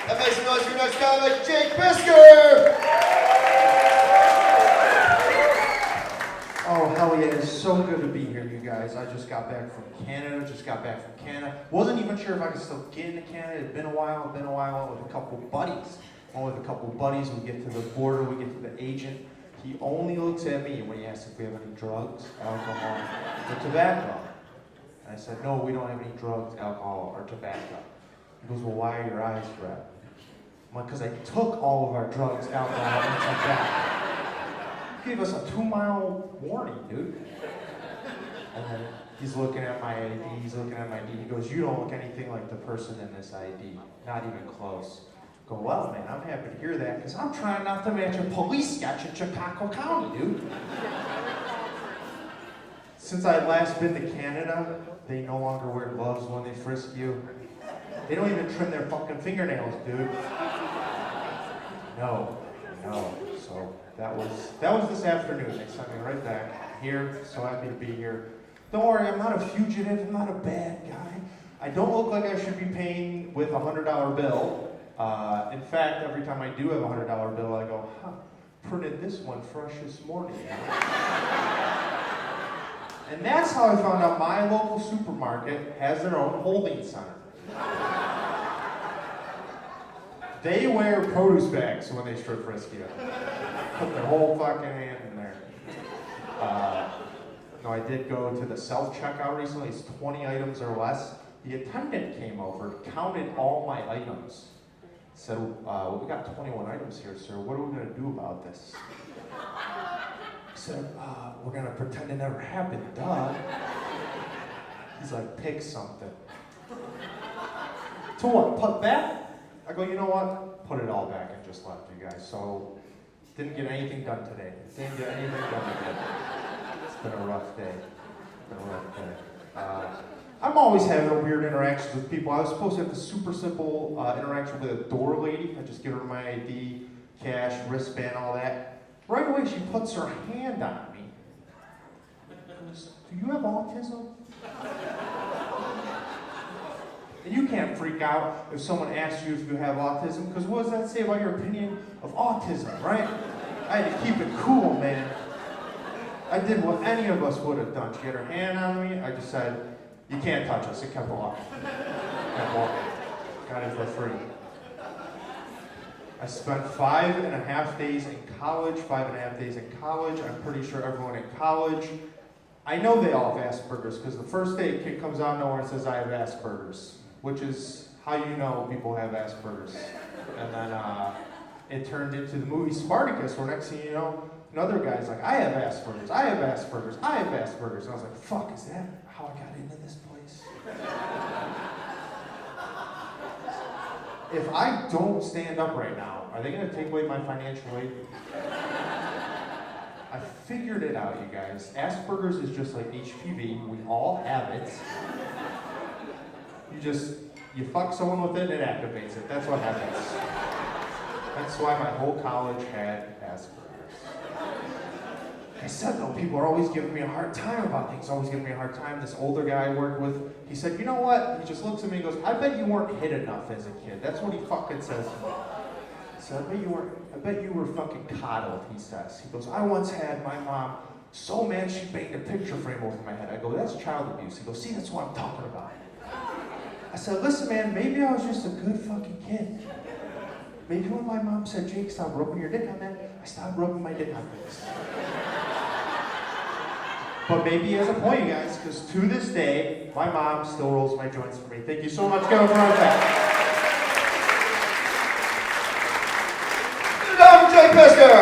And make some noise for your next comic, Jake Piskor! Oh, hell yeah, it's so good to be here, you guys. I just got back from Canada, Wasn't even sure if I could still get into Canada. It's been a while, Went with a couple buddies. We get to the border, we get to the agent. He only looks at me when he asks if we have any drugs, alcohol, or tobacco. And I said, no, we don't have any drugs, alcohol, or tobacco. He goes, well, why are your eyes red? I'm like, because I took all of our drugs, alcohol, and tobacco. Gave us a 2-mile warning, dude. And then he's looking at my ID, He goes, you don't look anything like the person in this ID. Not even close. I go, well, man, I'm happy to hear that, because I'm trying not to match a police sketch in Chicago County, dude. Since I last been to Canada, they no longer wear gloves when they frisk you. They don't even trim their fucking fingernails, dude. No. So that was this afternoon. They sent me right back here. So happy to be here. Don't worry, I'm not a fugitive. I'm not a bad guy. I don't look like I should be paying with a $100 bill. In fact, every time I do have a $100 bill, I go, printed this one fresh this morning. And that's how I found out my local supermarket has their own holding center. They wear produce bags when they strip frisk you. Put their whole fucking hand in there. No, I did go to the self-checkout recently. It's 20 items or less. The attendant came over, counted all my items. Said, well, we got 21 items here, sir. What are we going to do about this? I said, we're going to pretend it never happened, duh. He's like, pick something. To what? Put back? I go, you know what? Put it all back and just left, you guys. So, didn't get anything done today. It's been a rough day. I'm always having weird interactions with people. I was supposed to have this super simple interaction with a door lady. I just give her my ID, cash, wristband, all that. Right away, she puts her hand on me. She goes, do you have autism? And you can't freak out if someone asks you if you have autism, because what does that say about your opinion of autism, right? I had to keep it cool, man. I did what any of us would have done. She had her hand on me. I just said, you can't touch us. It kept walking. Got it for free. I spent 5.5 days in college, 5.5 days in college. I'm pretty sure everyone in college, I know they all have Asperger's, because the first day a kid comes out of nowhere and says, I have Asperger's, which is how you know people have Asperger's. And then it turned into the movie Spartacus, where next thing you know, another guy's like, I have Asperger's. And I was like, fuck, is that how I got into this place? If I don't stand up right now, are they going to take away my financial aid? I figured it out, you guys. Asperger's is just like HPV. We all have it. You fuck someone with it, it activates it. That's what happens. That's why my whole college had Asperger's. I said, though, people are always giving me a hard time about things, This older guy I worked with, he said, you know what? He just looks at me and goes, I bet you weren't hit enough as a kid. That's what he fucking says to me. So I bet you were fucking coddled, he says. He goes, I once had my mom so mad she banged a picture frame over my head. I go, that's child abuse. He goes, see, that's what I'm talking about. I said, listen, man, maybe I was just a good fucking kid. Maybe when my mom said, Jake, stop rubbing your dick on that, I stopped rubbing my dick on things. But maybe he has a point, you guys, because to this day, my mom still rolls my joints for me. Thank you so much, Kevin, for that. Jake Piskor!